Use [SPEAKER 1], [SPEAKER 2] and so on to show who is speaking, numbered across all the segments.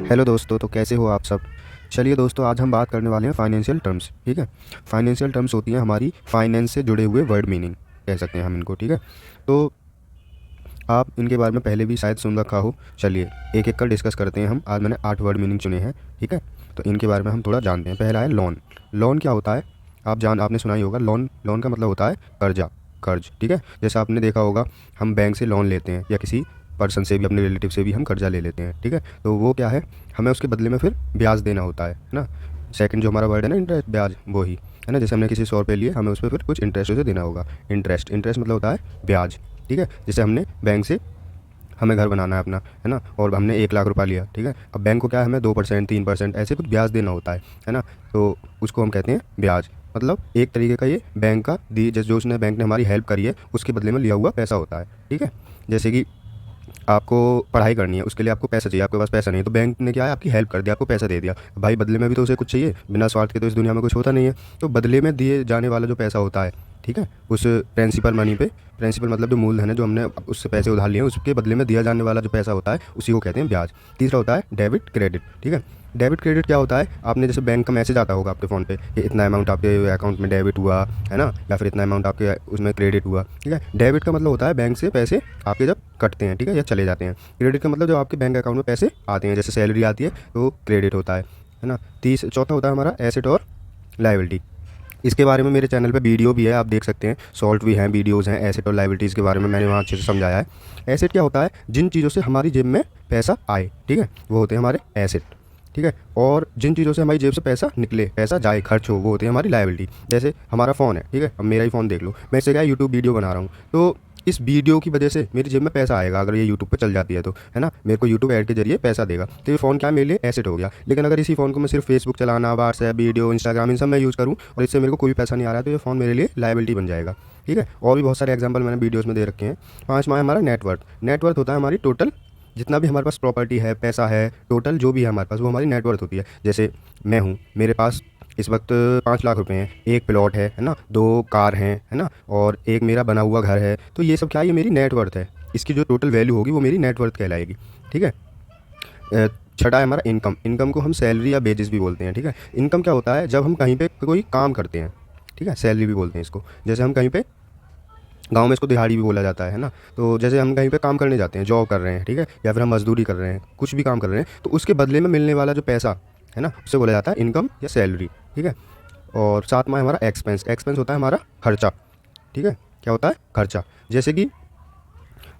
[SPEAKER 1] Hello दोस्तों, तो कैसे हो आप सब। चलिए दोस्तों, आज हम बात करने वाले हैं फाइनेंशियल टर्म्स। ठीक है। फाइनेंशियल टर्म्स होती हैं हमारी फाइनेंस से जुड़े हुए वर्ड मीनिंग, कह सकते हैं हम इनको। ठीक है। तो आप इनके बारे में पहले भी शायद सुन रखा हो। चलिए एक एक कर डिस्कस करते हैं हम। आज मैंने 8 वर्ड मीनिंग चुने हैं। ठीक है। तो इनके बारे में हम थोड़ा जानते हैं। पहला है लोन। लोन क्या होता है? आपने सुना ही होगा। लोन लोन का मतलब होता है कर्जा, कर्ज। ठीक है। जैसे आपने देखा होगा, हम बैंक से लोन लेते हैं या किसी पर्सन से भी, अपने रिलेटिव से भी हम कर्जा ले लेते हैं। ठीक है। तो वो क्या है, हमें उसके बदले में फिर ब्याज देना होता है ना। सेकंड जो हमारा वर्ड है ना, इंटरेस्ट, ब्याज, वो ही है ना। जैसे हमने किसी 100 रुपये लिए, हमें उस पर फिर कुछ इंटरेस्ट उसे देना होगा। इंटरेस्ट इंटरेस्ट मतलब होता है ब्याज। ठीक है। जैसे हमने बैंक से, हमें घर बनाना है अपना, है ना, और हमने 1 लाख रुपया लिया। ठीक है। अब बैंक को क्या है, हमें 2%, 3% ऐसे कुछ ब्याज देना होता है ना। तो उसको हम कहते हैं ब्याज। मतलब एक तरीके का ये बैंक का दी, जैसे जो उसने बैंक ने हमारी हेल्प करी है उसके बदले में लिया हुआ पैसा होता है। ठीक है। जैसे कि आपको पढ़ाई करनी है, उसके लिए आपको पैसा चाहिए, आपके पास पैसा नहीं है, तो बैंक ने क्या है, आपकी हेल्प कर दिया, आपको पैसा दे दिया। भाई बदले में भी तो उसे कुछ चाहिए, बिना स्वार्थ के तो इस दुनिया में कुछ होता नहीं है। तो बदले में दिए जाने वाला जो पैसा होता है, ठीक है, उस प्रिंसिपल मनी पे, प्रिंसिपल मतलब जो मूलधन है, जो हमने उससे पैसे उधार लिए हैं, उसके बदले में दिया जाने वाला जो पैसा होता है उसी को कहते हैं ब्याज। तीसरा होता है डेबिट क्रेडिट। ठीक है। डेबिट क्रेडिट क्या होता है, आपने जैसे बैंक का मैसेज आता होगा आपके फ़ोन पे कि इतना अमाउंट आपके अकाउंट में डेबिट हुआ है ना, या फिर इतना अमाउंट आपके उसमें क्रेडिट हुआ। ठीक है। डेबिट का मतलब होता है बैंक से पैसे आपके जब कटते हैं, ठीक है, या चले जाते हैं। क्रेडिट का मतलब जब आपके बैंक अकाउंट में पैसे आते हैं, जैसे सैलरी आती है तो क्रेडिट होता है ना। चौथा होता है हमारा एसेट और लायबिलिटी। इसके बारे में मेरे चैनल पे वीडियो भी है, आप देख सकते हैं। शॉर्ट भी हैं, वीडियोज़ हैं। एसेट और लायबिलिटीज़ के बारे में मैंने वहाँ अच्छे से समझाया है। एसेट क्या होता है, जिन चीज़ों से हमारी जेब में पैसा आए, ठीक है, वो होते हैं हमारे एसेट। ठीक है। और जिन चीज़ों से हमारी जेब से पैसा निकले, पैसा जाए, खर्च हो, वो होती है हमारी लायबिलिटी। जैसे हमारा फ़ोन है, ठीक है, अब मेरा ही फ़ोन देख लो, मैं इससे क्या यूट्यूब वीडियो बना रहा हूँ, तो इस वीडियो की वजह से मेरी जेब में पैसा आएगा अगर ये यूट्यूब पे चल जाती है तो, है ना। मेरे को यूट्यूब ऐड के जरिए पैसा देगा, तो ये फ़ोन क्या है, मेरे लिए एसेट हो गया। लेकिन अगर इसी फ़ोन को मैं सिर्फ फेसबुक चलाना, व्हाट्सएप, वीडियो, इंस्टाग्राम, इन सब में यूज़ करूँ और इससे मेरे को कोई पैसा नहीं आ रहा है, तो ये फ़ोन मेरे लिए लायबिलिटी बन जाएगा। ठीक है। और भी बहुत सारे एग्जाम्पल मैंने वीडियोज़ में दे रखे हैं। पाँचवा है हमारा नेटवर्थ। नेटवर्थ होता है हमारी टोटल, जितना भी हमारे पास प्रॉपर्टी है, पैसा है, टोटल जो भी है हमारे पास, वो हमारी नेटवर्थ होती है। जैसे मैं हूँ, मेरे पास इस वक्त 5 लाख रुपए हैं, एक प्लॉट है ना, 2 कार हैं, है ना, और एक मेरा बना हुआ घर है। तो ये सब क्या है, ये मेरी नेटवर्थ है। इसकी जो टोटल वैल्यू होगी वो मेरी नेटवर्थ कहलाएगी। ठीक है। छठा है हमारा इनकम। इनकम को हम सैलरी या बेजिस भी बोलते हैं। ठीक है। इनकम क्या होता है, जब हम कहीं पे कोई काम करते हैं, ठीक है, सैलरी भी बोलते हैं इसको। जैसे हम कहीं पे, गाँव में इसको दिहाड़ी भी बोला जाता है ना। तो जैसे हम कहीं पे काम करने जाते हैं, जॉब कर रहे हैं, ठीक है, या फिर हम मजदूरी कर रहे हैं, कुछ भी काम कर रहे हैं, तो उसके बदले में मिलने वाला जो पैसा है ना, उसे बोला जाता है इनकम या सैलरी। ठीक है। और सातवां है हमारा एक्सपेंस। एक्सपेंस होता है हमारा खर्चा। ठीक है। क्या होता है, खर्चा। जैसे कि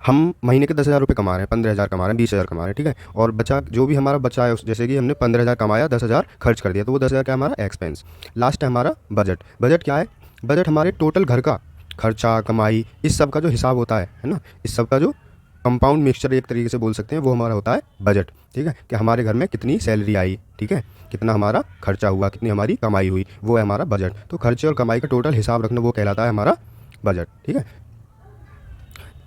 [SPEAKER 1] हम महीने के 10,000 रुपये कमा रहे हैं, 15,000 कमा रहे हैं, 20,000 कमा रहे हैं, ठीक है, और बचा जो भी हमारा बचा है, जैसे कि हमने 15,000 कमाया, 10,000 खर्च कर दिया, तो वो 10,000 क्या है, हमारा एक्सपेंस। लास्ट है हमारा बजट। बजट क्या है, बजट हमारे टोटल घर का खर्चा, कमाई, इस सब का जो हिसाब होता है ना, इस सब का जो कंपाउंड मिक्सचर एक तरीके से बोल सकते हैं, वो हमारा होता है बजट। ठीक है। कि हमारे घर में कितनी सैलरी आई, ठीक है, कितना हमारा खर्चा हुआ, कितनी हमारी कमाई हुई, वो है हमारा बजट। तो खर्चे और कमाई का टोटल हिसाब रखना, वो कहलाता है हमारा बजट। ठीक है।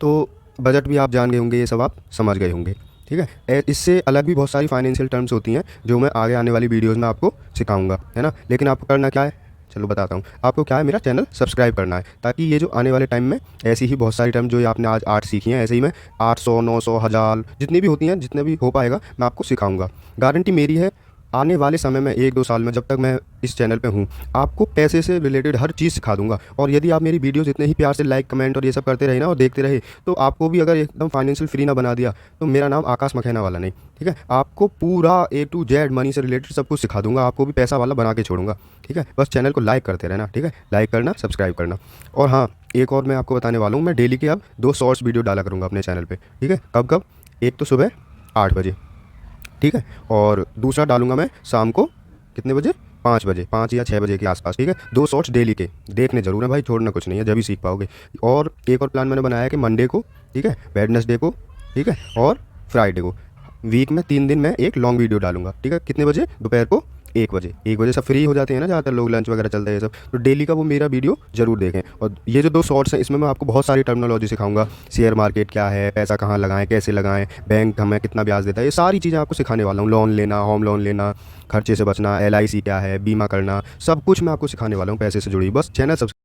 [SPEAKER 1] तो बजट भी आप जान गए होंगे, ये सब आप समझ गए होंगे। ठीक है। इससे अलग भी बहुत सारी फाइनेंशियल टर्म्स होती हैं जो मैं आगे आने वाली वीडियोज़ में आपको सिखाऊंगा, है ना। लेकिन आपको करना क्या है, चलो बताता हूँ आपको। क्या है, मेरा चैनल सब्सक्राइब करना है, ताकि ये जो आने वाले टाइम में ऐसी ही बहुत सारी टर्म जो ये आपने आज 8 सीखी हैं, ऐसे ही मैं 800, 900, 1000 जितनी भी होती हैं, जितने भी हो पाएगा मैं आपको सिखाऊंगा। गारंटी मेरी है, आने वाले समय में 1-2 साल में, जब तक मैं इस चैनल पे हूँ, आपको पैसे से रिलेटेड हर चीज़ सिखा दूंगा। और यदि आप मेरी वीडियोस इतने ही प्यार से लाइक, कमेंट और ये सब करते रहे ना, और देखते रहे, तो आपको भी अगर एकदम फाइनेंशियल फ्री ना बना दिया, तो मेरा नाम आकाश मखेना वाला नहीं। ठीक है। आपको पूरा A to Z मनी से रिलेटेड सब कुछ सिखा दूंगा, आपको भी पैसा वाला बना के छोड़ूंगा। ठीक है। बस चैनल को लाइक करते रहना, ठीक है, लाइक करना, सब्सक्राइब करना। और हाँ, एक और मैं आपको बताने वाला हूँ, मैं डेली के अब 2 शॉर्ट्स वीडियो डाला करूँगा अपने चैनल पर। ठीक है। कब कब, एक तो सुबह 8 बजे, ठीक है, और दूसरा डालूंगा मैं शाम को कितने बजे, 5 बजे, 5 या 6 बजे के आसपास। ठीक है। 2 शॉर्ट्स डेली के देखने जरूर है भाई, छोड़ना कुछ नहीं है, जब भी सीख पाओगे। और एक और प्लान मैंने बनाया है कि मंडे को, ठीक है, वेडनेसडे को, ठीक है, और फ्राइडे को, वीक में 3 दिन मैं एक लॉन्ग वीडियो डालूंगा। ठीक है। कितने बजे, दोपहर को 1 बजे। 1 बजे सब फ्री हो जाते हैं ना, ज़्यादातर लोग, लंच वगैरह चलते हैं ये सब, तो डेली का वो मेरा वीडियो जरूर देखें। और ये जो 2 शॉर्ट्स हैं, इसमें मैं आपको बहुत सारी टर्मिनोलॉजी सिखाऊंगा। शेयर मार्केट क्या है, पैसा कहाँ लगाएं, कैसे लगाएं, बैंक हमें कितना ब्याज देता है, ये सारी चीज़ें आपको सिखाने वाला हूँ। लोन लेना, होम लोन लेना, खर्चे से बचना, LIC क्या है, बीमा करना, सब कुछ मैं आपको सिखाने वाला हूँ पैसे से जुड़ी। बस चैनल सब्सक्राइब